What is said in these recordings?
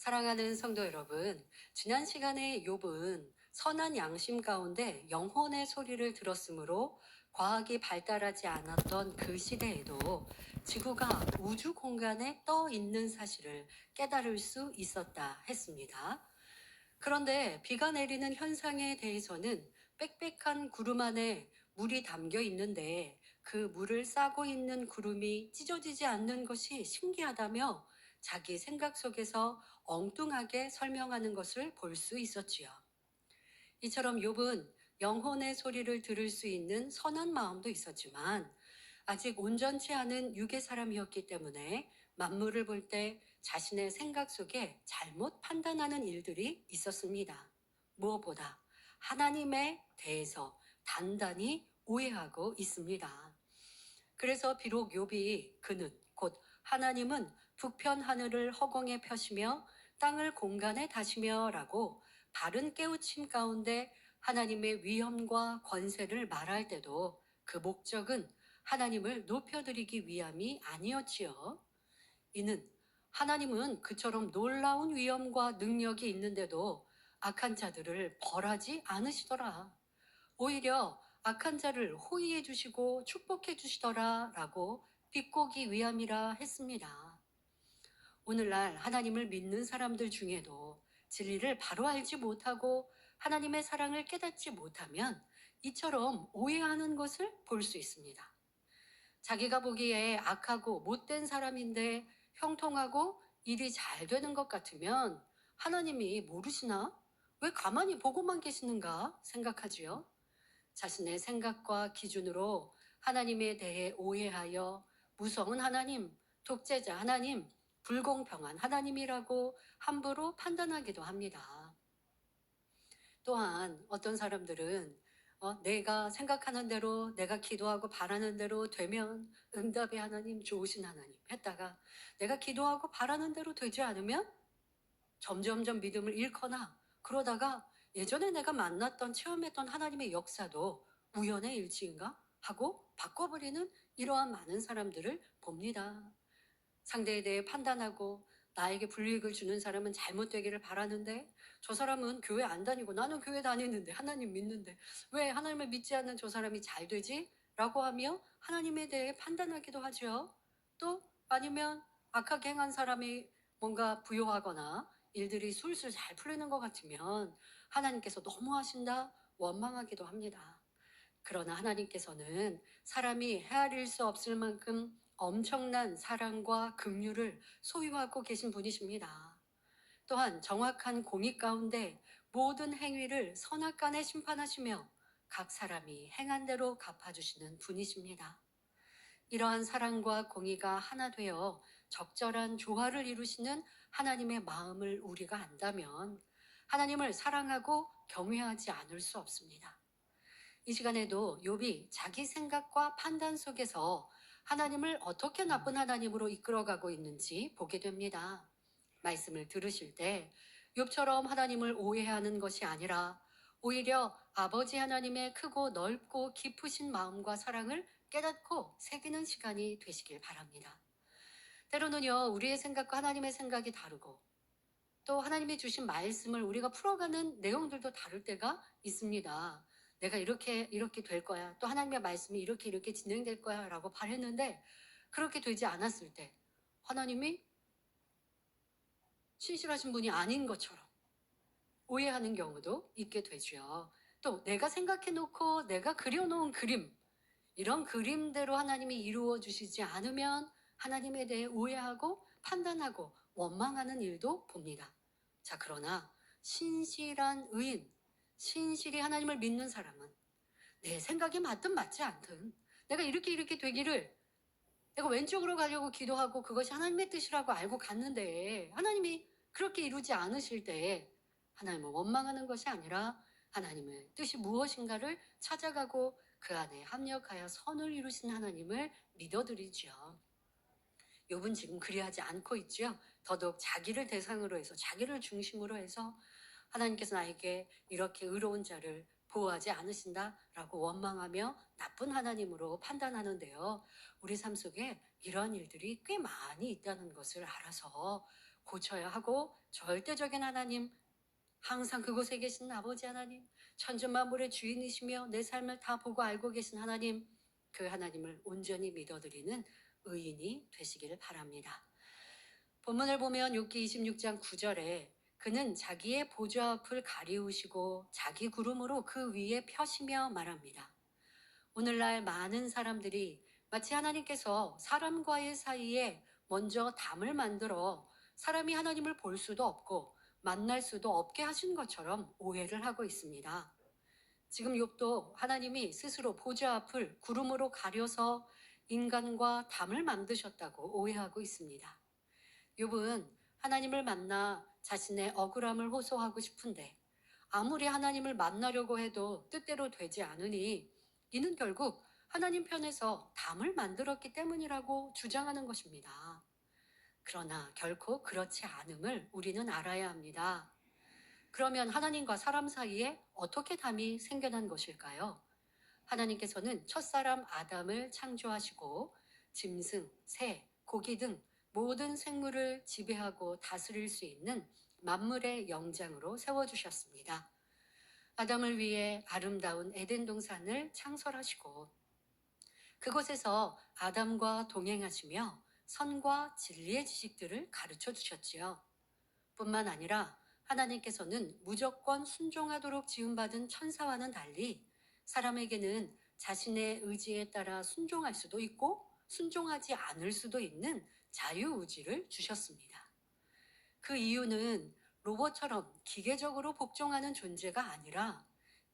사랑하는 성도 여러분, 지난 시간에 욥은 선한 양심 가운데 영혼의 소리를 들었으므로 과학이 발달하지 않았던 그 시대에도 지구가 우주 공간에 떠 있는 사실을 깨달을 수 있었다 했습니다. 그런데 비가 내리는 현상에 대해서는 빽빽한 구름 안에 물이 담겨 있는데 그 물을 싸고 있는 구름이 찢어지지 않는 것이 신기하다며 자기 생각 속에서 엉뚱하게 설명하는 것을 볼 수 있었지요. 이처럼 욥은 영혼의 소리를 들을 수 있는 선한 마음도 있었지만 아직 온전치 않은 육의 사람이었기 때문에 만물을 볼 때 자신의 생각 속에 잘못 판단하는 일들이 있었습니다. 무엇보다 하나님에 대해서 단단히 오해하고 있습니다. 그래서 비록 욥이 그는 곧 하나님은 북편 하늘을 허공에 펴시며 땅을 공간에 다시며라고 바른 깨우침 가운데 하나님의 위엄과 권세를 말할 때도 그 목적은 하나님을 높여드리기 위함이 아니었지요. 이는 하나님은 그처럼 놀라운 위엄과 능력이 있는데도 악한 자들을 벌하지 않으시더라. 오히려 악한 자를 호의해 주시고 축복해 주시더라 라고 비꼬기 위함이라 했습니다. 오늘날 하나님을 믿는 사람들 중에도 진리를 바로 알지 못하고 하나님의 사랑을 깨닫지 못하면 이처럼 오해하는 것을 볼 수 있습니다. 자기가 보기에 악하고 못된 사람인데 형통하고 일이 잘 되는 것 같으면 하나님이 모르시나? 왜 가만히 보고만 계시는가 생각하지요. 자신의 생각과 기준으로 하나님에 대해 오해하여 무서운 하나님, 독재자 하나님, 불공평한 하나님이라고 함부로 판단하기도 합니다. 또한 어떤 사람들은 내가 생각하는 대로 내가 기도하고 바라는 대로 되면 응답의 하나님, 좋으신 하나님 했다가 내가 기도하고 바라는 대로 되지 않으면 점점점 믿음을 잃거나 그러다가 예전에 내가 만났던 체험했던 하나님의 역사도 우연의 일치인가 하고 바꿔버리는 이러한 많은 사람들을 봅니다. 상대에 대해 판단하고 나에게 불이익을 주는 사람은 잘못되기를 바라는데 저 사람은 교회 안 다니고 나는 교회 다니는데 하나님 믿는데 왜 하나님을 믿지 않는 저 사람이 잘 되지? 라고 하며 하나님에 대해 판단하기도 하죠. 또 아니면 악하게 행한 사람이 뭔가 부요하거나 일들이 술술 잘 풀리는 것 같으면 하나님께서 너무하신다 원망하기도 합니다. 그러나 하나님께서는 사람이 헤아릴 수 없을 만큼 엄청난 사랑과 긍휼을 소유하고 계신 분이십니다. 또한 정확한 공의 가운데 모든 행위를 선악간에 심판하시며 각 사람이 행한 대로 갚아주시는 분이십니다. 이러한 사랑과 공의가 하나 되어 적절한 조화를 이루시는 하나님의 마음을 우리가 안다면 하나님을 사랑하고 경외하지 않을 수 없습니다. 이 시간에도 욥이 자기 생각과 판단 속에서 하나님을 어떻게 나쁜 하나님으로 이끌어가고 있는지 보게 됩니다. 말씀을 들으실 때 욥처럼 하나님을 오해하는 것이 아니라 오히려 아버지 하나님의 크고 넓고 깊으신 마음과 사랑을 깨닫고 새기는 시간이 되시길 바랍니다. 때로는요, 우리의 생각과 하나님의 생각이 다르고 또 하나님이 주신 말씀을 우리가 풀어가는 내용들도 다를 때가 있습니다. 내가 이렇게 될 거야. 또 하나님의 말씀이 이렇게 진행될 거야 라고 바랬는데 그렇게 되지 않았을 때 하나님이 신실하신 분이 아닌 것처럼 오해하는 경우도 있게 되죠. 또 내가 생각해 놓고 내가 그려놓은 그림, 이런 그림대로 하나님이 이루어 주시지 않으면 하나님에 대해 오해하고 판단하고 원망하는 일도 봅니다. 자, 그러나 신실한 의인, 신실히 하나님을 믿는 사람은 내 생각이 맞든 맞지 않든 내가 이렇게 되기를 내가 왼쪽으로 가려고 기도하고 그것이 하나님의 뜻이라고 알고 갔는데 하나님이 그렇게 이루지 않으실 때에 하나님을 원망하는 것이 아니라 하나님의 뜻이 무엇인가를 찾아가고 그 안에 합력하여 선을 이루신 하나님을 믿어드리죠. 욥은 지금 그리하지 않고 있죠. 더더욱 자기를 대상으로 해서 자기를 중심으로 해서 하나님께서 나에게 이렇게 의로운 자를 보호하지 않으신다라고 원망하며 나쁜 하나님으로 판단하는데요. 우리 삶 속에 이러한 일들이 꽤 많이 있다는 것을 알아서 고쳐야 하고 절대적인 하나님, 항상 그곳에 계신 아버지 하나님, 천지만물의 주인이시며 내 삶을 다 보고 알고 계신 하나님, 그 하나님을 온전히 믿어드리는 의인이 되시기를 바랍니다. 본문을 보면 욥기 26장 9절에 그는 자기의 보좌 앞을 가리우시고 자기 구름으로 그 위에 펴시며 말합니다. 오늘날 많은 사람들이 마치 하나님께서 사람과의 사이에 먼저 담을 만들어 사람이 하나님을 볼 수도 없고 만날 수도 없게 하신 것처럼 오해를 하고 있습니다. 지금 욥도 하나님이 스스로 보좌 앞을 구름으로 가려서 인간과 담을 만드셨다고 오해하고 있습니다. 욥은 하나님을 만나 자신의 억울함을 호소하고 싶은데 아무리 하나님을 만나려고 해도 뜻대로 되지 않으니 이는 결국 하나님 편에서 담을 만들었기 때문이라고 주장하는 것입니다. 그러나 결코 그렇지 않음을 우리는 알아야 합니다. 그러면 하나님과 사람 사이에 어떻게 담이 생겨난 것일까요? 하나님께서는 첫사람 아담을 창조하시고 짐승, 새, 고기 등 모든 생물을 지배하고 다스릴 수 있는 만물의 영장으로 세워주셨습니다. 아담을 위해 아름다운 에덴 동산을 창설하시고 그곳에서 아담과 동행하시며 선과 진리의 지식들을 가르쳐 주셨지요. 뿐만 아니라 하나님께서는 무조건 순종하도록 지음받은 천사와는 달리 사람에게는 자신의 의지에 따라 순종할 수도 있고 순종하지 않을 수도 있는 자유의지를 주셨습니다. 그 이유는 로봇처럼 기계적으로 복종하는 존재가 아니라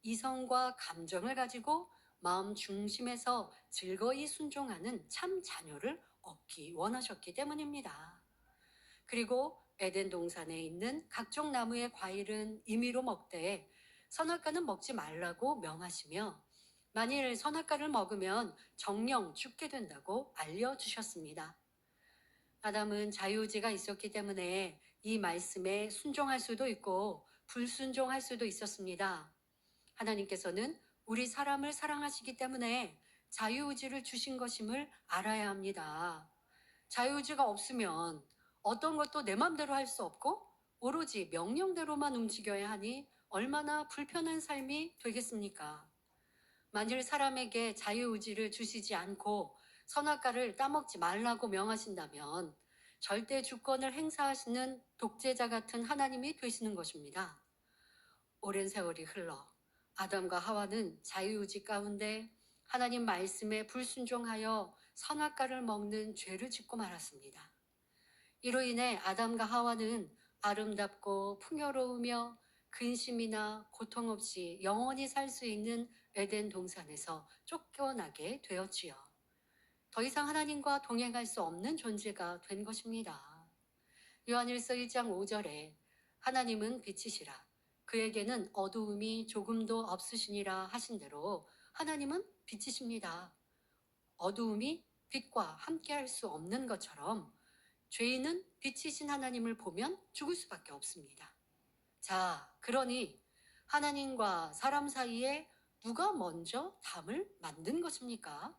이성과 감정을 가지고 마음 중심에서 즐거이 순종하는 참 자녀를 얻기 원하셨기 때문입니다. 그리고 에덴 동산에 있는 각종 나무의 과일은 임의로 먹되 선악과는 먹지 말라고 명하시며 만일 선악과를 먹으면 정령 죽게 된다고 알려주셨습니다. 아담은 자유의지가 있었기 때문에 이 말씀에 순종할 수도 있고 불순종할 수도 있었습니다. 하나님께서는 우리 사람을 사랑하시기 때문에 자유의지를 주신 것임을 알아야 합니다. 자유의지가 없으면 어떤 것도 내 맘대로 할 수 없고 오로지 명령대로만 움직여야 하니 얼마나 불편한 삶이 되겠습니까? 만일 사람에게 자유의지를 주시지 않고 선악과를 따먹지 말라고 명하신다면 절대 주권을 행사하시는 독재자 같은 하나님이 되시는 것입니다. 오랜 세월이 흘러 아담과 하와는 자유의지 가운데 하나님 말씀에 불순종하여 선악과를 먹는 죄를 짓고 말았습니다. 이로 인해 아담과 하와는 아름답고 풍요로우며 근심이나 고통 없이 영원히 살 수 있는 에덴 동산에서 쫓겨나게 되었지요. 더 이상 하나님과 동행할 수 없는 존재가 된 것입니다. 요한일서 1장 5절에 하나님은 빛이시라 그에게는 어두움이 조금도 없으시니라 하신 대로 하나님은 빛이십니다. 어두움이 빛과 함께할 수 없는 것처럼 죄인은 빛이신 하나님을 보면 죽을 수밖에 없습니다. 자, 그러니 하나님과 사람 사이에 누가 먼저 담을 만든 것입니까?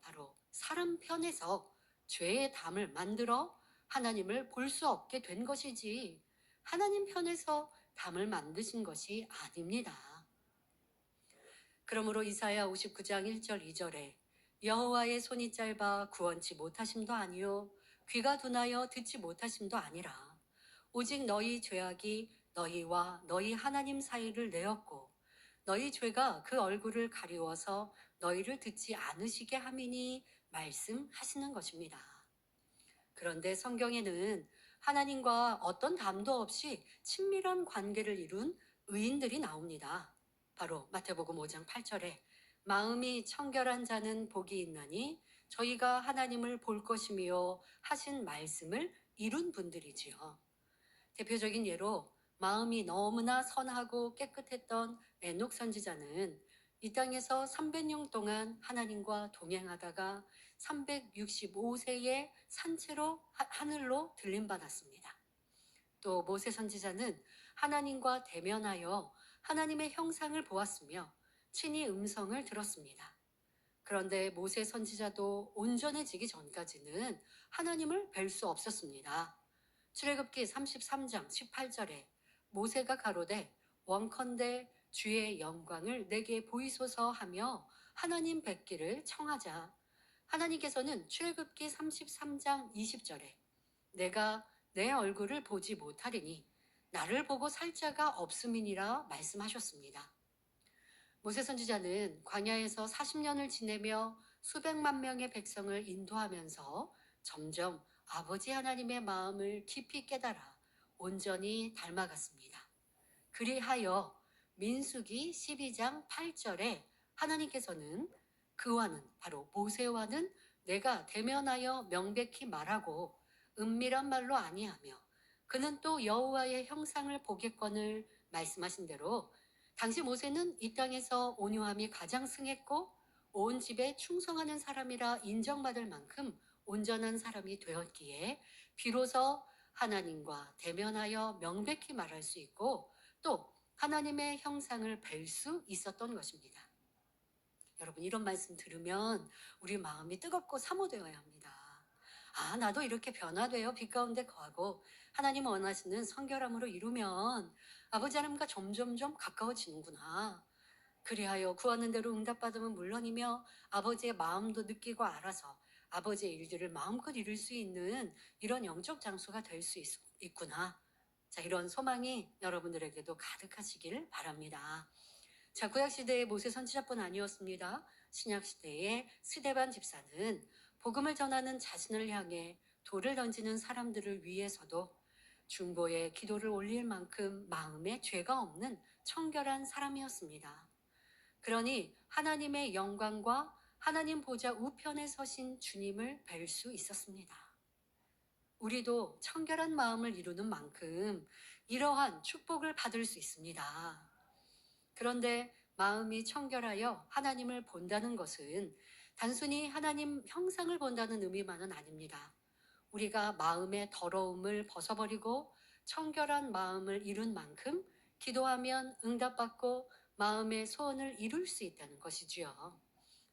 바로 사람 편에서 죄의 담을 만들어 하나님을 볼 수 없게 된 것이지 하나님 편에서 담을 만드신 것이 아닙니다. 그러므로 이사야 59장 1절 2절에 여호와의 손이 짧아 구원치 못하심도 아니요 귀가 둔하여 듣지 못하심도 아니라 오직 너희 죄악이 너희와 너희 하나님 사이를 내었고 너희 죄가 그 얼굴을 가리워서 너희를 듣지 않으시게 함이니 말씀하시는 것입니다. 그런데 성경에는 하나님과 어떤 담도 없이 친밀한 관계를 이룬 의인들이 나옵니다. 바로 마태복음 5장 8절에 마음이 청결한 자는 복이 있나니 저희가 하나님을 볼 것이며 하신 말씀을 이룬 분들이지요. 대표적인 예로 마음이 너무나 선하고 깨끗했던 에녹 선지자는 이 땅에서 300년 동안 하나님과 동행하다가 365세에 산채로 하늘로 들림받았습니다. 또 모세 선지자는 하나님과 대면하여 하나님의 형상을 보았으며 친히 음성을 들었습니다. 그런데 모세 선지자도 온전해지기 전까지는 하나님을 뵐 수 없었습니다. 출애굽기 33장 18절에 모세가 가로되 원컨대 주의 영광을 내게 보이소서 하며 하나님 뵙기를 청하자. 하나님께서는 출애굽기 33장 20절에 내가 내 얼굴을 보지 못하리니 나를 보고 살 자가 없음이니라 말씀하셨습니다. 모세 선지자는 광야에서 40년을 지내며 수백만 명의 백성을 인도하면서 점점 아버지 하나님의 마음을 깊이 깨달아 온전히 닮아갔습니다. 그리하여 민수기 12장 8절에 하나님께서는 그와는 바로 모세와는 내가 대면하여 명백히 말하고 은밀한 말로 아니하며 그는 또 여호와의 형상을 보겠거늘 말씀하신 대로 당시 모세는 이 땅에서 온유함이 가장 승했고 온 집에 충성하는 사람이라 인정받을 만큼 온전한 사람이 되었기에 비로소 하나님과 대면하여 명백히 말할 수 있고 또 하나님의 형상을 뵐 수 있었던 것입니다. 여러분, 이런 말씀 들으면 우리 마음이 뜨겁고 사모되어야 합니다. 아, 나도 이렇게 변화되어 빛 가운데 거하고 하나님 원하시는 성결함으로 이루면 아버지 하나님과 점점점 가까워지는구나. 그리하여 구하는 대로 응답받으면 물론이며 아버지의 마음도 느끼고 알아서 아버지의 일들을 마음껏 이룰 수 있는 이런 영적 장소가 될 수 있구나. 자, 이런 소망이 여러분들에게도 가득하시길 바랍니다. 자, 구약시대의 모세 선지자뿐 아니었습니다. 신약시대의 스데반 집사는 복음을 전하는 자신을 향해 돌을 던지는 사람들을 위해서도 중보의 기도를 올릴 만큼 마음에 죄가 없는 청결한 사람이었습니다. 그러니 하나님의 영광과 하나님 보좌 우편에 서신 주님을 뵐 수 있었습니다. 우리도 청결한 마음을 이루는 만큼 이러한 축복을 받을 수 있습니다. 그런데 마음이 청결하여 하나님을 본다는 것은 단순히 하나님 형상을 본다는 의미만은 아닙니다. 우리가 마음의 더러움을 벗어버리고 청결한 마음을 이룬 만큼 기도하면 응답받고 마음의 소원을 이룰 수 있다는 것이지요.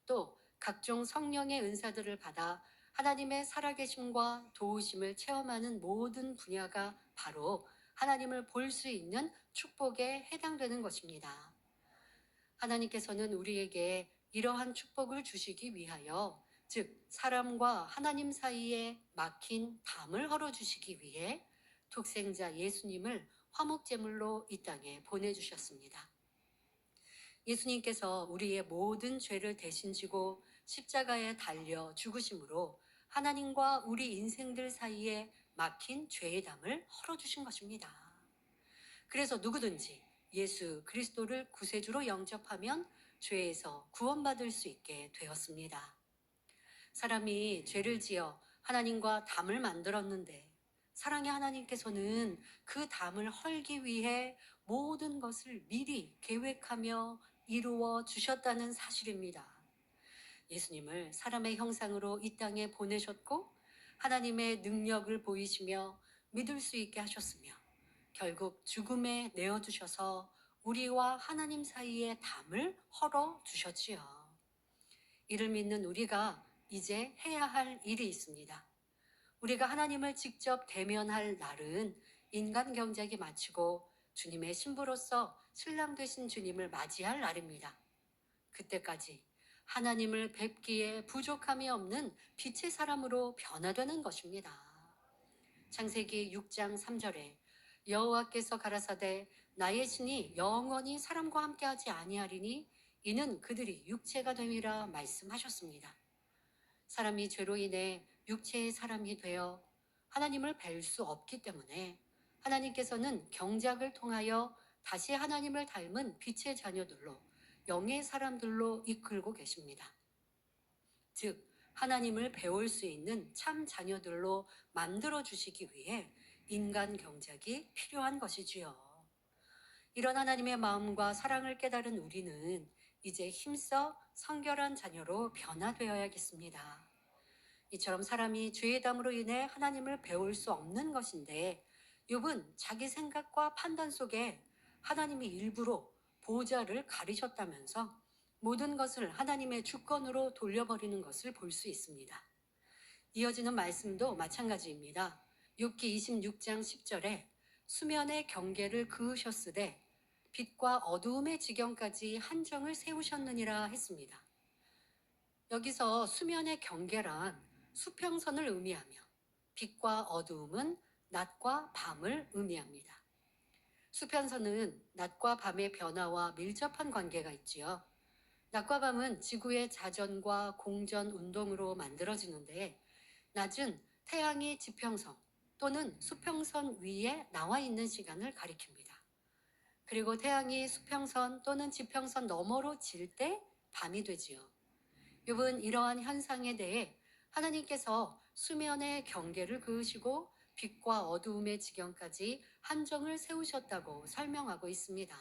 또 각종 성령의 은사들을 받아 하나님의 살아계심과 도우심을 체험하는 모든 분야가 바로 하나님을 볼 수 있는 축복에 해당되는 것입니다. 하나님께서는 우리에게 이러한 축복을 주시기 위하여, 즉 사람과 하나님 사이에 막힌 담을 헐어주시기 위해 독생자 예수님을 화목제물로 이 땅에 보내주셨습니다. 예수님께서 우리의 모든 죄를 대신 지고 십자가에 달려 죽으심으로 하나님과 우리 인생들 사이에 막힌 죄의 담을 헐어주신 것입니다. 그래서 누구든지 예수 그리스도를 구세주로 영접하면 죄에서 구원받을 수 있게 되었습니다. 사람이 죄를 지어 하나님과 담을 만들었는데 사랑의 하나님께서는 그 담을 헐기 위해 모든 것을 미리 계획하며 이루어 주셨다는 사실입니다. 예수님을 사람의 형상으로 이 땅에 보내셨고 하나님의 능력을 보이시며 믿을 수 있게 하셨으며 결국 죽음에 내어주셔서 우리와 하나님 사이의 담을 헐어 주셨지요. 이를 믿는 우리가 이제 해야 할 일이 있습니다. 우리가 하나님을 직접 대면할 날은 인간 경작이 마치고 주님의 신부로서 신랑 되신 주님을 맞이할 날입니다. 그때까지 하나님을 뵙기에 부족함이 없는 빛의 사람으로 변화되는 것입니다. 창세기 6장 3절에 여호와께서 가라사대 나의 신이 영원히 사람과 함께하지 아니하리니 이는 그들이 육체가 됨이라 말씀하셨습니다. 사람이 죄로 인해 육체의 사람이 되어 하나님을 뵐 수 없기 때문에 하나님께서는 경작을 통하여 다시 하나님을 닮은 빛의 자녀들로 영의 사람들로 이끌고 계십니다. 즉 하나님을 배울 수 있는 참 자녀들로 만들어 주시기 위해 인간 경작이 필요한 것이지요. 이런 하나님의 마음과 사랑을 깨달은 우리는 이제 힘써 성결한 자녀로 변화되어야겠습니다. 이처럼 사람이 죄의 담으로 인해 하나님을 배울 수 없는 것인데 욥은 자기 생각과 판단 속에 하나님이 일부러 보좌를 가리셨다면서 모든 것을 하나님의 주권으로 돌려버리는 것을 볼 수 있습니다. 이어지는 말씀도 마찬가지입니다. 욥기 26장 10절에 수면의 경계를 그으셨으되 빛과 어두움의 지경까지 한정을 세우셨느니라 했습니다. 여기서 수면의 경계란 수평선을 의미하며 빛과 어두움은 낮과 밤을 의미합니다. 수평선은 낮과 밤의 변화와 밀접한 관계가 있지요. 낮과 밤은 지구의 자전과 공전 운동으로 만들어지는데 낮은 태양이 지평선 또는 수평선 위에 나와 있는 시간을 가리킵니다. 그리고 태양이 수평선 또는 지평선 너머로 질 때 밤이 되지요. 욥은 이러한 현상에 대해 하나님께서 수면의 경계를 그으시고 빛과 어두움의 지경까지 한정을 세우셨다고 설명하고 있습니다.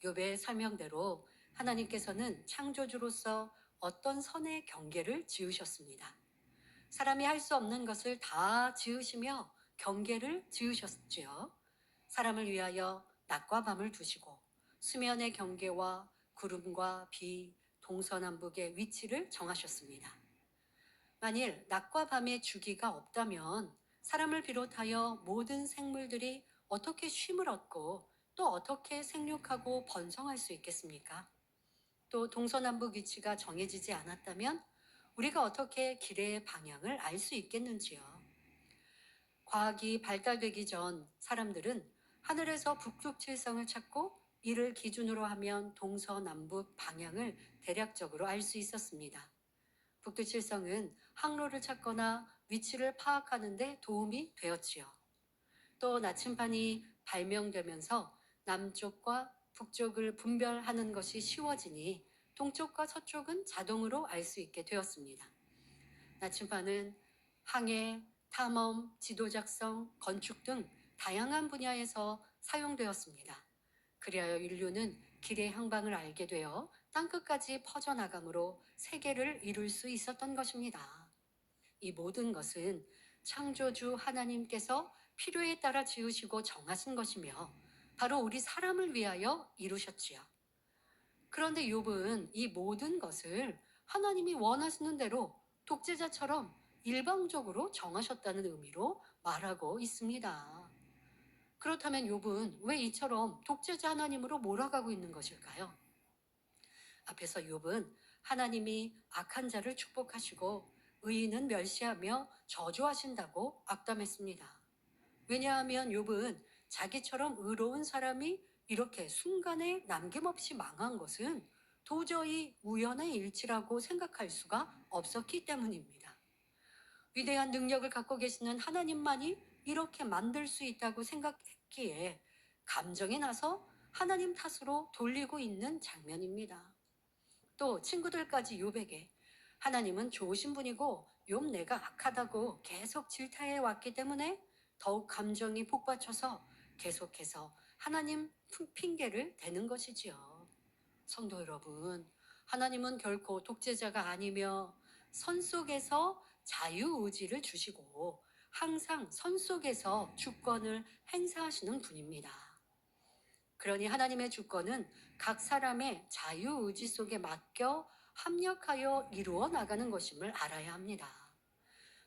욥의 설명대로 하나님께서는 창조주로서 어떤 선의 경계를 지으셨습니다. 사람이 할 수 없는 것을 다 지으시며 경계를 지으셨지요. 사람을 위하여 낮과 밤을 두시고 수면의 경계와 구름과 비, 동서남북의 위치를 정하셨습니다. 만일 낮과 밤의 주기가 없다면 사람을 비롯하여 모든 생물들이 어떻게 쉼을 얻고 또 어떻게 생육하고 번성할 수 있겠습니까? 또 동서남북 위치가 정해지지 않았다면 우리가 어떻게 길의 방향을 알 수 있겠는지요? 과학이 발달되기 전 사람들은 하늘에서 북극칠성을 찾고 이를 기준으로 하면 동서남북 방향을 대략적으로 알 수 있었습니다. 북두칠성은 항로를 찾거나 위치를 파악하는 데 도움이 되었지요. 또 나침반이 발명되면서 남쪽과 북쪽을 분별하는 것이 쉬워지니 동쪽과 서쪽은 자동으로 알 수 있게 되었습니다. 나침반은 항해, 탐험, 지도 작성, 건축 등 다양한 분야에서 사용되었습니다. 그리하여 인류는 길의 향방을 알게 되어 땅끝까지 퍼져나가므로 세계를 이룰 수 있었던 것입니다. 이 모든 것은 창조주 하나님께서 필요에 따라 지으시고 정하신 것이며 바로 우리 사람을 위하여 이루셨지요. 그런데 욥은 이 모든 것을 하나님이 원하시는 대로 독재자처럼 일방적으로 정하셨다는 의미로 말하고 있습니다. 그렇다면 욥은 왜 이처럼 독재자 하나님으로 몰아가고 있는 것일까요? 앞에서 욥은 하나님이 악한 자를 축복하시고 의인은 멸시하며 저주하신다고 악담했습니다. 왜냐하면 욥은 자기처럼 의로운 사람이 이렇게 순간에 남김없이 망한 것은 도저히 우연의 일치라고 생각할 수가 없었기 때문입니다. 위대한 능력을 갖고 계시는 하나님만이 이렇게 만들 수 있다고 생각했기에 감정이 나서 하나님 탓으로 돌리고 있는 장면입니다. 또 친구들까지 욥에게 하나님은 좋으신 분이고 욥 내가 악하다고 계속 질타해 왔기 때문에 더욱 감정이 복받쳐서 계속해서 하나님 핑계를 대는 것이지요. 성도 여러분, 하나님은 결코 독재자가 아니며 선 속에서 자유의지를 주시고 항상 선 속에서 주권을 행사하시는 분입니다. 그러니 하나님의 주권은 각 사람의 자유의지 속에 맡겨 합력하여 이루어 나가는 것임을 알아야 합니다.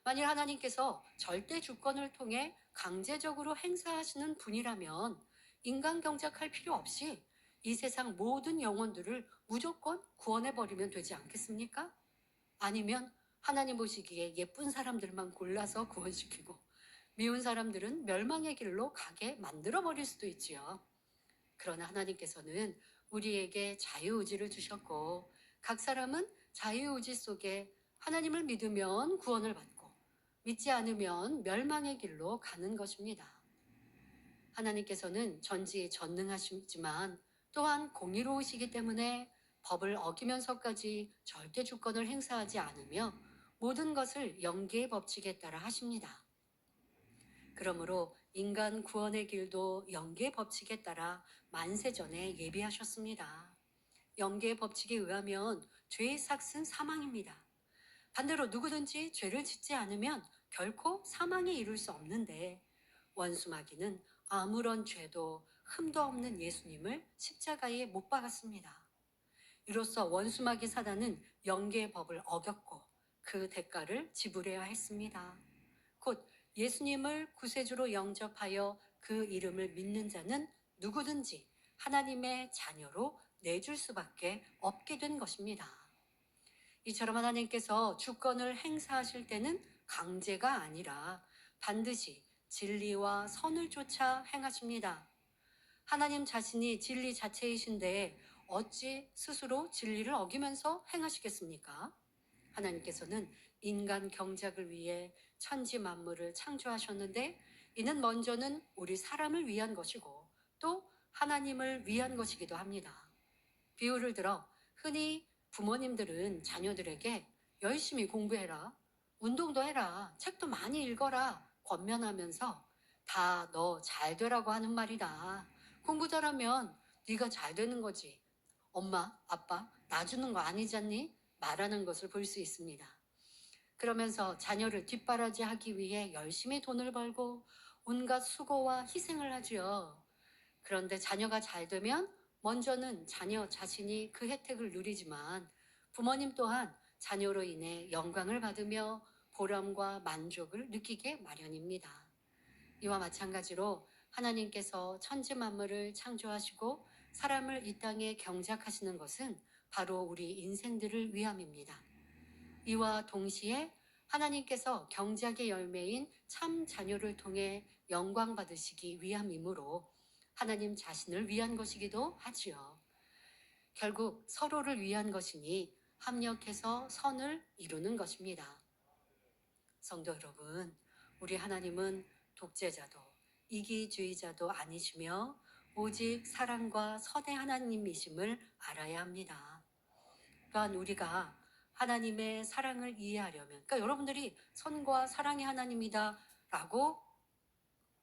만일 하나님께서 절대 주권을 통해 강제적으로 행사하시는 분이라면 인간 경작할 필요 없이 이 세상 모든 영혼들을 무조건 구원해버리면 되지 않겠습니까? 아니면 하나님 보시기에 예쁜 사람들만 골라서 구원시키고 미운 사람들은 멸망의 길로 가게 만들어버릴 수도 있지요. 그러나 하나님께서는 우리에게 자유의지를 주셨고 각 사람은 자유의지 속에 하나님을 믿으면 구원을 받고 믿지 않으면 멸망의 길로 가는 것입니다. 하나님께서는 전지전능하시지만 또한 공의로우시기 때문에 법을 어기면서까지 절대 주권을 행사하지 않으며 모든 것을 영계의 법칙에 따라 하십니다. 그러므로 인간 구원의 길도 영계의 법칙에 따라 만세전에 예비하셨습니다. 영계의 법칙에 의하면 죄의 삭은 사망입니다. 반대로 누구든지 죄를 짓지 않으면 결코 사망에 이를 수 없는데 원수마귀는 아무런 죄도 흠도 없는 예수님을 십자가에 못 박았습니다. 이로써 원수마귀 사단은 영계의 법을 어겼고 그 대가를 지불해야 했습니다. 곧 예수님을 구세주로 영접하여 그 이름을 믿는 자는 누구든지 하나님의 자녀로 내줄 수밖에 없게 된 것입니다. 이처럼 하나님께서 주권을 행사하실 때는 강제가 아니라 반드시 진리와 선을 쫓아 행하십니다. 하나님 자신이 진리 자체이신데 어찌 스스로 진리를 어기면서 행하시겠습니까? 하나님께서는 인간 경작을 위해 천지 만물을 창조하셨는데 이는 먼저는 우리 사람을 위한 것이고 또 하나님을 위한 것이기도 합니다. 비유를 들어 흔히 부모님들은 자녀들에게 열심히 공부해라, 운동도 해라, 책도 많이 읽어라 권면하면서 다 너 잘 되라고 하는 말이다. 공부 잘하면 네가 잘 되는 거지. 엄마, 아빠 놔주는 거 아니잖니? 말하는 것을 볼 수 있습니다. 그러면서 자녀를 뒷바라지하기 위해 열심히 돈을 벌고 온갖 수고와 희생을 하지요. 그런데 자녀가 잘 되면 먼저는 자녀 자신이 그 혜택을 누리지만 부모님 또한 자녀로 인해 영광을 받으며 보람과 만족을 느끼게 마련입니다. 이와 마찬가지로 하나님께서 천지 만물을 창조하시고 사람을 이 땅에 경작하시는 것은 바로 우리 인생들을 위함입니다. 이와 동시에 하나님께서 경작의 열매인 참 자녀를 통해 영광 받으시기 위함이므로 하나님 자신을 위한 것이기도 하지요. 결국 서로를 위한 것이니 합력해서 선을 이루는 것입니다. 성도 여러분, 우리 하나님은 독재자도 이기주의자도 아니시며 오직 사랑과 선의 하나님이심을 알아야 합니다. 또한 우리가 하나님의 사랑을 이해하려면, 그러니까 여러분들이 선과 사랑의 하나님이다 라고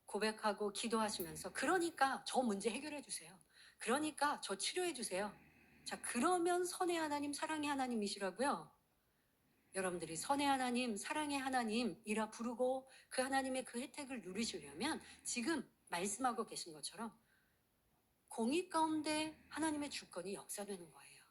고백하고 기도하시면서 그러니까 저 문제 해결해 주세요. 그러니까 저 치료해 주세요. 자, 그러면 선의 하나님, 사랑의 하나님이시라고요. 여러분들이 선의 하나님, 사랑의 하나님이라 부르고 그 하나님의 그 혜택을 누리시려면 지금 말씀하고 계신 것처럼 공의 가운데 하나님의 주권이 역사되는 거예요.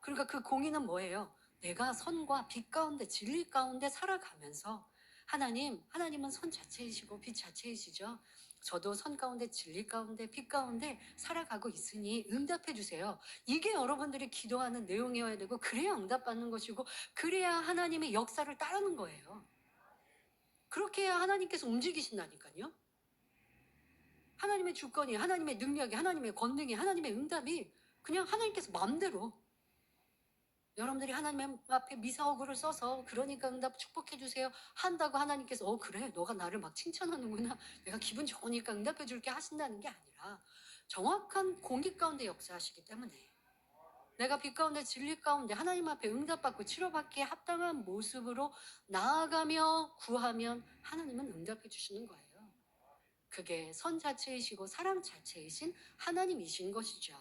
그러니까 그 공의는 뭐예요? 내가 선과 빛 가운데 진리 가운데 살아가면서 하나님은 선 자체이시고 빛 자체이시죠. 저도 선 가운데 진리 가운데 빛 가운데 살아가고 있으니 응답해 주세요. 이게 여러분들이 기도하는 내용이어야 되고 그래야 응답받는 것이고 그래야 하나님의 역사를 따르는 거예요. 그렇게 해야 하나님께서 움직이신다니까요. 하나님의 주권이, 하나님의 능력이, 하나님의 권능이, 하나님의 응답이 그냥 하나님께서 마음대로 여러분들이 하나님 앞에 미사오구를 써서 그러니까 응답 축복해 주세요 한다고 하나님께서 그래 너가 나를 막 칭찬하는구나 내가 기분 좋으니까 응답해 줄게 하신다는 게 아니라 정확한 공기 가운데 역사하시기 때문에 내가 빛 가운데 진리 가운데 하나님 앞에 응답받고 치료받기에 합당한 모습으로 나아가며 구하면 하나님은 응답해 주시는 거예요. 그게 선 자체이시고 사랑 자체이신 하나님이신 것이죠.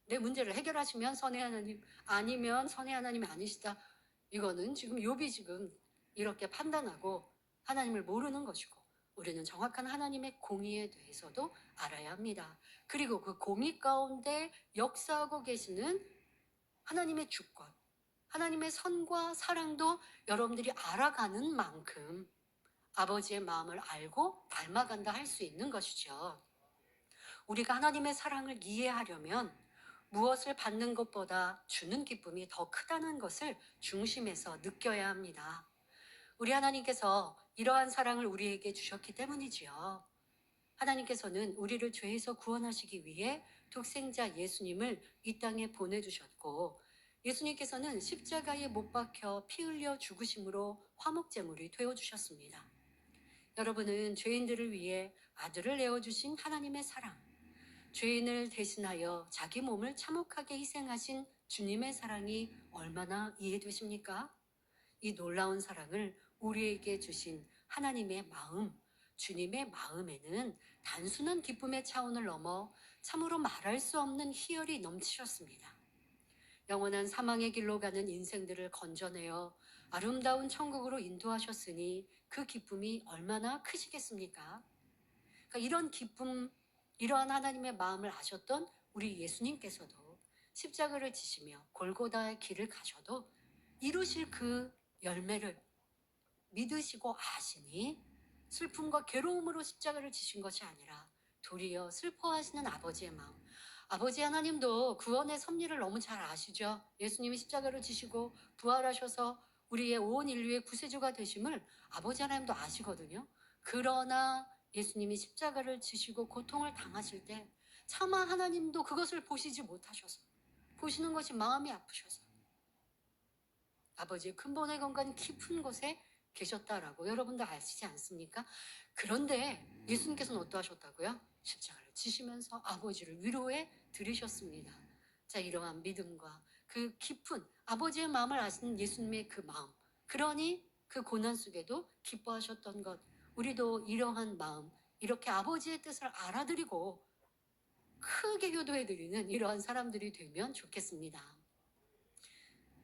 내 문제를 해결하시면 선의 하나님, 아니면 선의 하나님이 아니시다. 이거는 지금 욥이 지금 이렇게 판단하고 하나님을 모르는 것이고 우리는 정확한 하나님의 공의에 대해서도 알아야 합니다. 그리고 그 공의 가운데 역사하고 계시는 하나님의 주권, 하나님의 선과 사랑도 여러분들이 알아가는 만큼 아버지의 마음을 알고 닮아간다 할 수 있는 것이죠. 우리가 하나님의 사랑을 이해하려면 무엇을 받는 것보다 주는 기쁨이 더 크다는 것을 중심에서 느껴야 합니다. 우리 하나님께서 이러한 사랑을 우리에게 주셨기 때문이지요. 하나님께서는 우리를 죄에서 구원하시기 위해 독생자 예수님을 이 땅에 보내주셨고 예수님께서는 십자가에 못 박혀 피 흘려 죽으심으로 화목제물이 되어주셨습니다. 여러분은 죄인들을 위해 아들을 내어주신 하나님의 사랑, 죄인을 대신하여 자기 몸을 참혹하게 희생하신 주님의 사랑이 얼마나 이해되십니까? 이 놀라운 사랑을 우리에게 주신 하나님의 마음, 주님의 마음에는 단순한 기쁨의 차원을 넘어 참으로 말할 수 없는 희열이 넘치셨습니다. 영원한 사망의 길로 가는 인생들을 건져내어 아름다운 천국으로 인도하셨으니 그 기쁨이 얼마나 크시겠습니까? 그러니까 이런 기쁨, 이러한 하나님의 마음을 아셨던 우리 예수님께서도 십자가를 지시며 골고다의 길을 가셔도 이루실 그 열매를 믿으시고 아시니 슬픔과 괴로움으로 십자가를 지신 것이 아니라 도리어 슬퍼하시는 아버지의 마음. 아버지 하나님도 구원의 섭리를 너무 잘 아시죠? 예수님이 십자가를 지시고 부활하셔서 우리의 온 인류의 구세주가 되심을 아버지 하나님도 아시거든요. 그러나 예수님이 십자가를 지시고 고통을 당하실 때 차마 하나님도 그것을 보시지 못하셔서, 보시는 것이 마음이 아프셔서 아버지의 근본의 건강 깊은 곳에 계셨다라고 여러분들 아시지 않습니까? 그런데 예수님께서는 어떠하셨다고요? 십자가를 지시면서 아버지를 위로해 드리셨습니다. 자, 이러한 믿음과 그 깊은 아버지의 마음을 아시는 예수님의 그 마음, 그러니 그 고난 속에도 기뻐하셨던 것, 우리도 이러한 마음, 이렇게 아버지의 뜻을 알아들이고 크게 교도해드리는 이러한 사람들이 되면 좋겠습니다.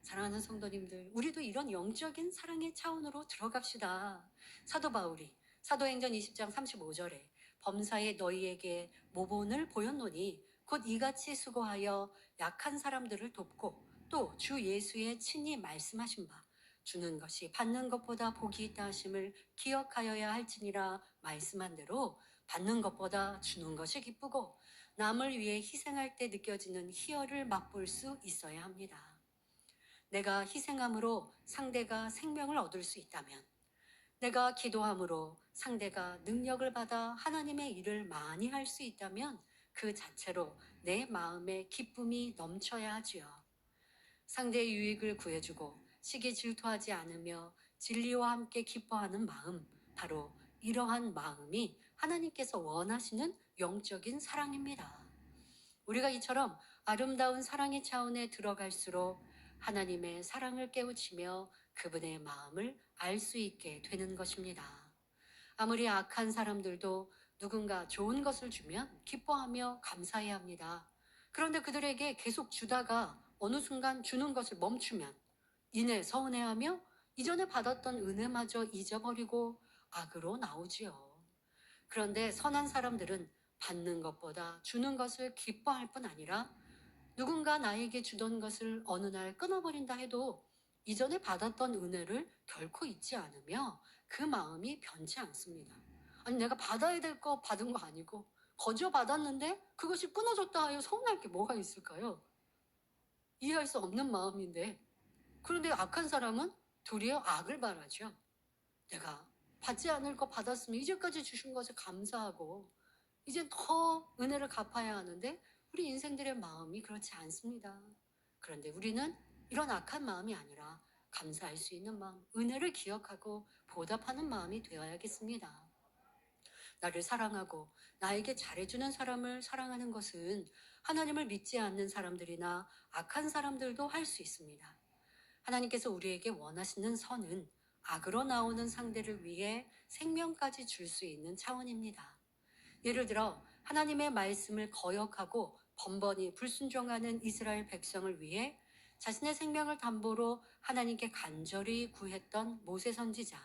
사랑하는 성도님들, 우리도 이런 영적인 사랑의 차원으로 들어갑시다. 사도 바울이 사도행전 20장 35절에 범사에 너희에게 모본을 보였노니 곧 이같이 수고하여 약한 사람들을 돕고 또 주 예수의 친히 말씀하신 바 주는 것이 받는 것보다 복이 있다 하심을 기억하여야 할지니라 말씀한 대로 받는 것보다 주는 것이 기쁘고 남을 위해 희생할 때 느껴지는 희열을 맛볼 수 있어야 합니다. 내가 희생함으로 상대가 생명을 얻을 수 있다면, 내가 기도함으로 상대가 능력을 받아 하나님의 일을 많이 할 수 있다면 그 자체로 내 마음에 기쁨이 넘쳐야 하지요. 상대의 유익을 구해주고 시기 질투하지 않으며 진리와 함께 기뻐하는 마음, 바로 이러한 마음이 하나님께서 원하시는 영적인 사랑입니다. 우리가 이처럼 아름다운 사랑의 차원에 들어갈수록 하나님의 사랑을 깨우치며 그분의 마음을 알 수 있게 되는 것입니다. 아무리 악한 사람들도 누군가 좋은 것을 주면 기뻐하며 감사해야 합니다. 그런데 그들에게 계속 주다가 어느 순간 주는 것을 멈추면 이내 서운해하며 이전에 받았던 은혜마저 잊어버리고 악으로 나오지요. 그런데 선한 사람들은 받는 것보다 주는 것을 기뻐할 뿐 아니라 누군가 나에게 주던 것을 어느 날 끊어버린다 해도 이전에 받았던 은혜를 결코 잊지 않으며 그 마음이 변치 않습니다. 아니, 내가 받아야 될 거 받은 거 아니고 거저 받았는데 그것이 끊어졌다 하여 서운할 게 뭐가 있을까요? 이해할 수 없는 마음인데. 그런데 악한 사람은 도리어 악을 바라죠. 내가 받지 않을 거 받았으면 이제까지 주신 것에 감사하고 이제 더 은혜를 갚아야 하는데 우리 인생들의 마음이 그렇지 않습니다. 그런데 우리는 이런 악한 마음이 아니라 감사할 수 있는 마음, 은혜를 기억하고 보답하는 마음이 되어야겠습니다. 나를 사랑하고 나에게 잘해주는 사람을 사랑하는 것은 하나님을 믿지 않는 사람들이나 악한 사람들도 할 수 있습니다. 하나님께서 우리에게 원하시는 선은 악으로 나오는 상대를 위해 생명까지 줄 수 있는 차원입니다. 예를 들어 하나님의 말씀을 거역하고 번번이 불순종하는 이스라엘 백성을 위해 자신의 생명을 담보로 하나님께 간절히 구했던 모세 선지자,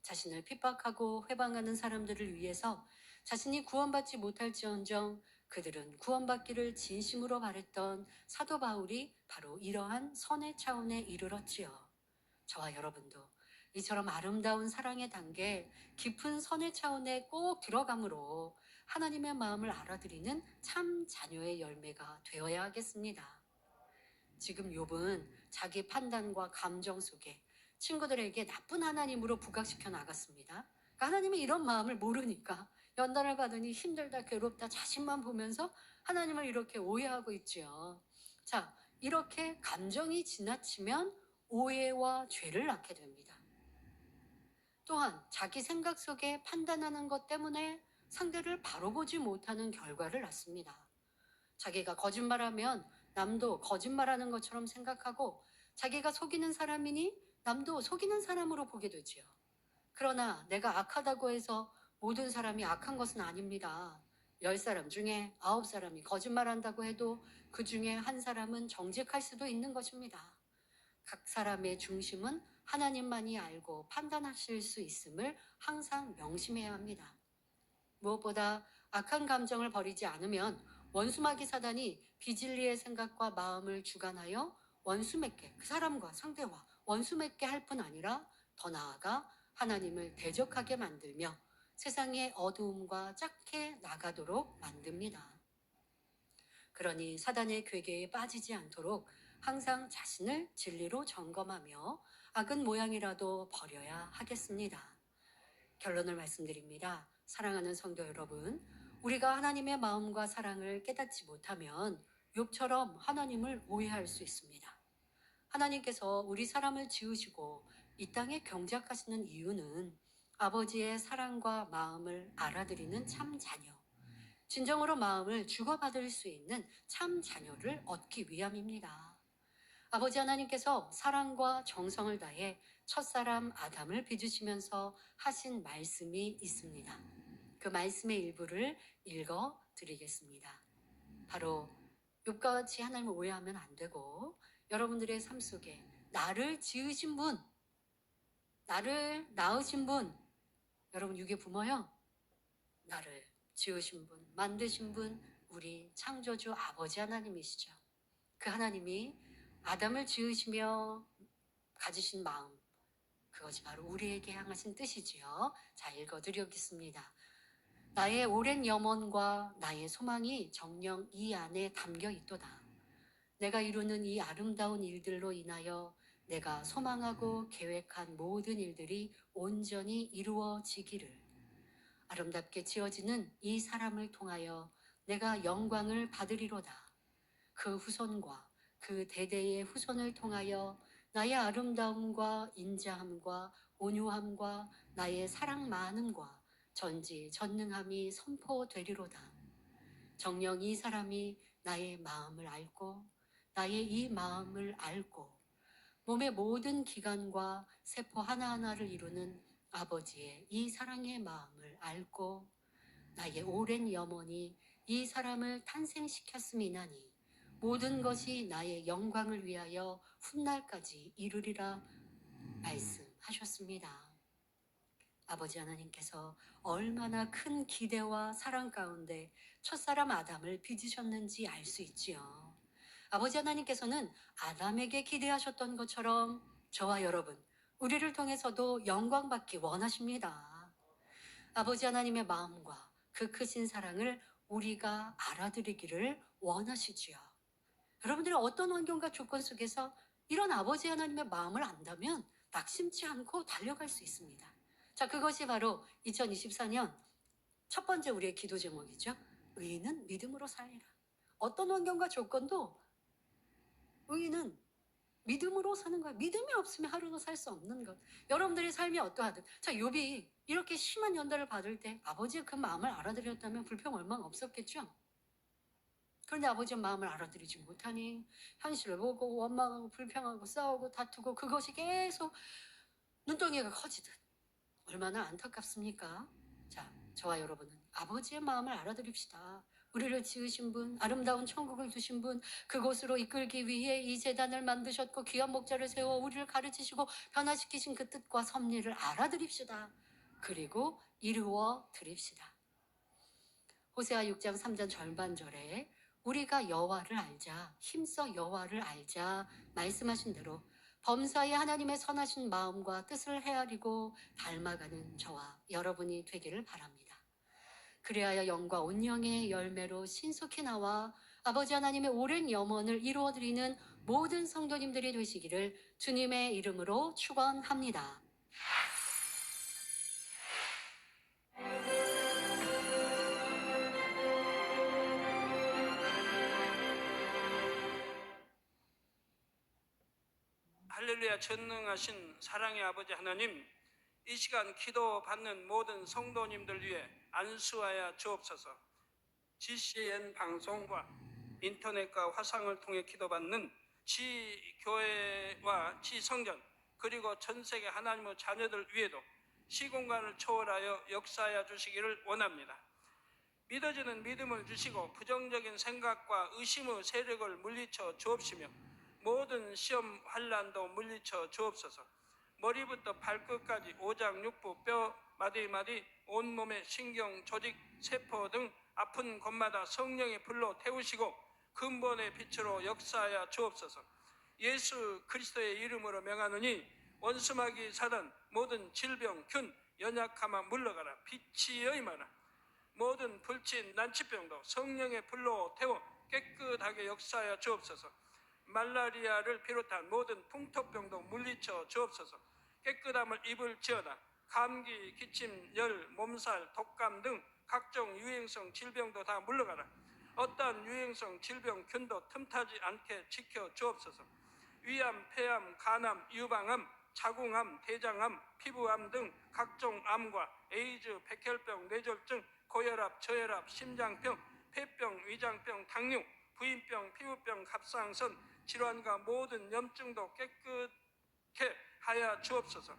자신을 핍박하고 회방하는 사람들을 위해서 자신이 구원받지 못할지언정 그들은 구원받기를 진심으로 바랬던 사도 바울이 바로 이러한 선의 차원에 이르렀지요. 저와 여러분도 이처럼 아름다운 사랑의 단계, 깊은 선의 차원에 꼭 들어감으로 하나님의 마음을 알아들이는 참 자녀의 열매가 되어야 하겠습니다. 지금 욥은 자기 판단과 감정 속에 친구들에게 나쁜 하나님으로 부각시켜 나갔습니다. 그러니까 하나님이 이런 마음을 모르니까 연단을 받으니 힘들다, 괴롭다, 자신만 보면서 하나님을 이렇게 오해하고 있지요. 자, 이렇게 감정이 지나치면 오해와 죄를 낳게 됩니다. 또한 자기 생각 속에 판단하는 것 때문에 상대를 바로 보지 못하는 결과를 낳습니다. 자기가 거짓말하면 남도 거짓말하는 것처럼 생각하고 자기가 속이는 사람이니 남도 속이는 사람으로 보게 되지요. 그러나 내가 악하다고 해서 모든 사람이 악한 것은 아닙니다. 10사람 중에 9사람이 거짓말한다고 해도 그 중에 한 사람은 정직할 수도 있는 것입니다. 각 사람의 중심은 하나님만이 알고 판단하실 수 있음을 항상 명심해야 합니다. 무엇보다 악한 감정을 버리지 않으면 원수마귀 사단이 비진리의 생각과 마음을 주관하여 원수 맺게, 그 사람과 상대와 원수 맺게 할 뿐 아니라 더 나아가 하나님을 대적하게 만들며 세상의 어두움과 짝해 나가도록 만듭니다. 그러니 사단의 괴계에 빠지지 않도록 항상 자신을 진리로 점검하며 악은 모양이라도 버려야 하겠습니다. 결론을 말씀드립니다. 사랑하는 성도 여러분, 우리가 하나님의 마음과 사랑을 깨닫지 못하면 욥처럼 하나님을 오해할 수 있습니다. 하나님께서 우리 사람을 지으시고 이 땅에 경작하시는 이유는 아버지의 사랑과 마음을 알아들이는 참 자녀, 진정으로 마음을 주고받을 수 있는 참 자녀를 얻기 위함입니다. 아버지 하나님께서 사랑과 정성을 다해 첫사람 아담을 빚으시면서 하신 말씀이 있습니다. 그 말씀의 일부를 읽어 드리겠습니다. 바로 욥과 같이 하나님을 오해하면 안 되고 여러분들의 삶 속에 나를 지으신 분, 나를 낳으신 분, 여러분 육의 부모요. 나를 지으신 분, 만드신 분, 우리 창조주 아버지 하나님이시죠. 그 하나님이 아담을 지으시며 가지신 마음, 그것이 바로 우리에게 향하신 뜻이지요. 자, 읽어드리겠습니다. 나의 오랜 염원과 나의 소망이 정녕 이 안에 담겨 있도다. 내가 이루는 이 아름다운 일들로 인하여 내가 소망하고 계획한 모든 일들이 온전히 이루어지기를. 아름답게 지어지는 이 사람을 통하여 내가 영광을 받으리로다. 그 후손과 그 대대의 후손을 통하여 나의 아름다움과 인자함과 온유함과 나의 사랑 많음과 전지전능함이 선포되리로다. 정녕 이 사람이 나의 마음을 알고 나의 이 마음을 알고 몸의 모든 기관과 세포 하나하나를 이루는 아버지의 이 사랑의 마음을 알고 나의 오랜 염원이 이 사람을 탄생시켰음이나니 모든 것이 나의 영광을 위하여 훗날까지 이루리라 말씀하셨습니다. 아버지 하나님께서 얼마나 큰 기대와 사랑 가운데 첫사람 아담을 빚으셨는지 알 수 있지요. 아버지 하나님께서는 아담에게 기대하셨던 것처럼 저와 여러분, 우리를 통해서도 영광받기 원하십니다. 아버지 하나님의 마음과 그 크신 사랑을 우리가 알아들이기를 원하시지요. 여러분들이 어떤 환경과 조건 속에서 이런 아버지 하나님의 마음을 안다면 낙심치 않고 달려갈 수 있습니다. 자, 그것이 바로 2024년 첫 번째 우리의 기도 제목이죠. 의인은 믿음으로 살리라. 어떤 환경과 조건도 의인은 믿음으로 사는 거예요. 믿음이 없으면 하루도 살 수 없는 것. 여러분들의 삶이 어떠하든. 자, 욥이 이렇게 심한 연단을 받을 때 아버지의 그 마음을 알아들였다면 불평 얼마나 없었겠죠? 그런데 아버지의 마음을 알아들이지 못하니 현실을 보고 원망하고 불평하고 싸우고 다투고 그것이 계속 눈덩이가 커지듯 얼마나 안타깝습니까? 자, 저와 여러분은 아버지의 마음을 알아들입시다. 우리를 지으신 분, 아름다운 천국을 두신 분, 그곳으로 이끌기 위해 이 재단을 만드셨고 귀한 목자를 세워 우리를 가르치시고 변화시키신 그 뜻과 섭리를 알아들입시다. 그리고 이루어 드립시다. 호세아 6장 3절 절반절에 우리가 여호와를 알자, 힘써 여호와를 알자 말씀하신 대로 범사에 하나님의 선하신 마음과 뜻을 헤아리고 닮아가는 저와 여러분이 되기를 바랍니다. 그리하여 영과 온영의 열매로 신속히 나와 아버지 하나님의 오랜 염원을 이루어드리는 모든 성도님들이 되시기를 주님의 이름으로 축원합니다. 할렐루야. 전능하신 사랑의 아버지 하나님, 이 시간 기도받는 모든 성도님들 위해 안수하여 주옵소서. GCN 방송과 인터넷과 화상을 통해 기도받는 지교회와 지성전 그리고 전세계 하나님의 자녀들 위에도 시공간을 초월하여 역사하여 주시기를 원합니다. 믿어지는 믿음을 주시고 부정적인 생각과 의심의 세력을 물리쳐 주옵시며 모든 시험 환난도 물리쳐 주옵소서. 머리부터 발끝까지 오장육부 뼈 마디마디 온몸의 신경 조직 세포 등 아픈 곳마다 성령의 불로 태우시고 근본의 빛으로 역사하여 주옵소서. 예수 그리스도의 이름으로 명하노니 원수마귀 사단 모든 질병 균 연약함아 물러가라. 빛이여 임하라. 모든 불친 난치병도 성령의 불로 태워 깨끗하게 역사하여 주옵소서. 말라리아를 비롯한 모든 풍토병도 물리쳐 주옵소서. 깨끗함을 입을지어다. 감기, 기침, 열, 몸살, 독감 등 각종 유행성 질병도 다 물러가라. 어떠한 유행성 질병 균도 틈타지 않게 지켜 주옵소서. 위암, 폐암, 간암, 유방암, 자궁암, 대장암, 피부암 등 각종 암과 에이즈, 백혈병, 뇌졸중, 고혈압, 저혈압, 심장병, 폐병, 위장병, 당뇨, 부인병, 피부병, 갑상선 질환과 모든 염증도 깨끗게 하여 주옵소서.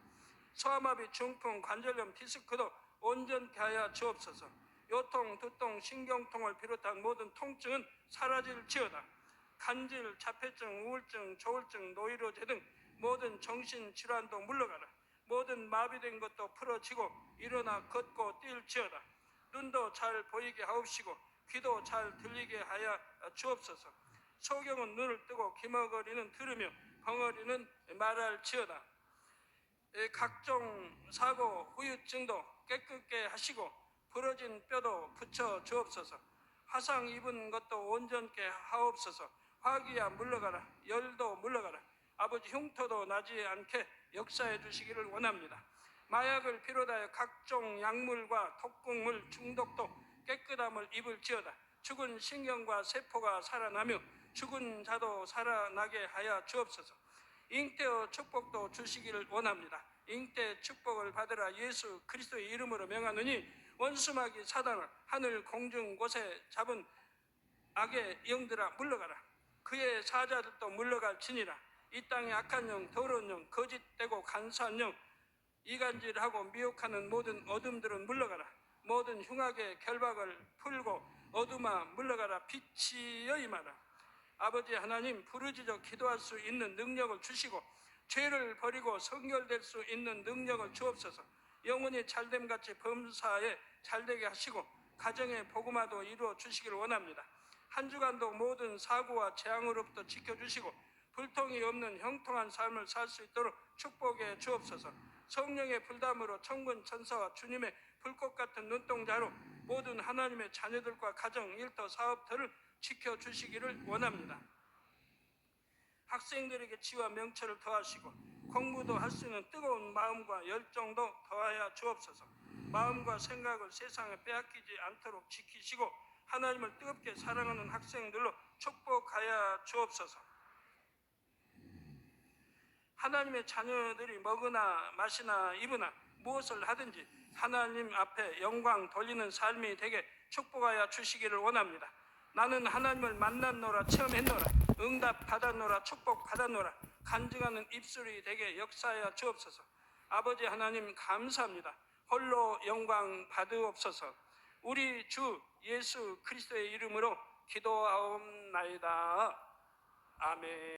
소아마비, 중풍, 관절염, 디스크도 온전케 하여 주옵소서. 요통, 두통, 신경통을 비롯한 모든 통증은 사라질지어다. 간질, 자폐증, 우울증, 조울증, 노이로제 등 모든 정신질환도 물러가라. 모든 마비된 것도 풀어지고 일어나 걷고 뛸지어다. 눈도 잘 보이게 하옵시고 귀도 잘 들리게 하여 주옵소서. 소경은 눈을 뜨고 기머거리는 들으며 벙어리는 말할지어다. 각종 사고, 후유증도 깨끗게 하시고 부러진 뼈도 붙여 주옵소서. 화상 입은 것도 온전케 하옵소서. 화기야 물러가라. 열도 물러가라. 아버지 흉터도 나지 않게 역사해 주시기를 원합니다. 마약을 비롯하여 각종 약물과 독극물 중독도 깨끗함을 입을지어다. 죽은 신경과 세포가 살아나며 죽은 자도 살아나게 하여 주옵소서. 잉태의 축복도 주시기를 원합니다. 잉태 축복을 받으라. 예수 그리스도의 이름으로 명하노니 원수마귀 사단을 하늘 공중 곳에 잡은 악의 영들아 물러가라. 그의 사자들도 물러갈지니라. 이 땅의 악한 영, 더러운 영, 거짓되고 간사한 영, 이간질하고 미혹하는 모든 어둠들은 물러가라. 모든 흉악의 결박을 풀고 어둠아 물러가라. 빛이여 임하라. 아버지 하나님, 부르짖어 기도할 수 있는 능력을 주시고 죄를 버리고 성결될 수 있는 능력을 주옵소서. 영혼이 잘됨같이 범사에 잘되게 하시고 가정의 복음화도 이루어 주시기를 원합니다. 한 주간도 모든 사고와 재앙으로부터 지켜주시고 불통이 없는 형통한 삶을 살 수 있도록 축복해 주옵소서. 성령의 불담으로 천군 천사와 주님의 불꽃 같은 눈동자로 모든 하나님의 자녀들과 가정, 일터, 사업터를 지켜주시기를 원합니다. 학생들에게 지와 명철을 더하시고 공부도 할 수 있는 뜨거운 마음과 열정도 더하여 주옵소서. 마음과 생각을 세상에 빼앗기지 않도록 지키시고 하나님을 뜨겁게 사랑하는 학생들로 축복하여 주옵소서. 하나님의 자녀들이 먹으나 마시나 입으나 무엇을 하든지 하나님 앞에 영광 돌리는 삶이 되게 축복하여 주시기를 원합니다. 나는 하나님을 만났노라, 체험했노라, 응답 받았노라, 축복 받았노라, 간증하는 입술이 되게 역사하여 주옵소서. 아버지 하나님 감사합니다. 홀로 영광 받으옵소서. 우리 주 예수 그리스도의 이름으로 기도하옵나이다. 아멘.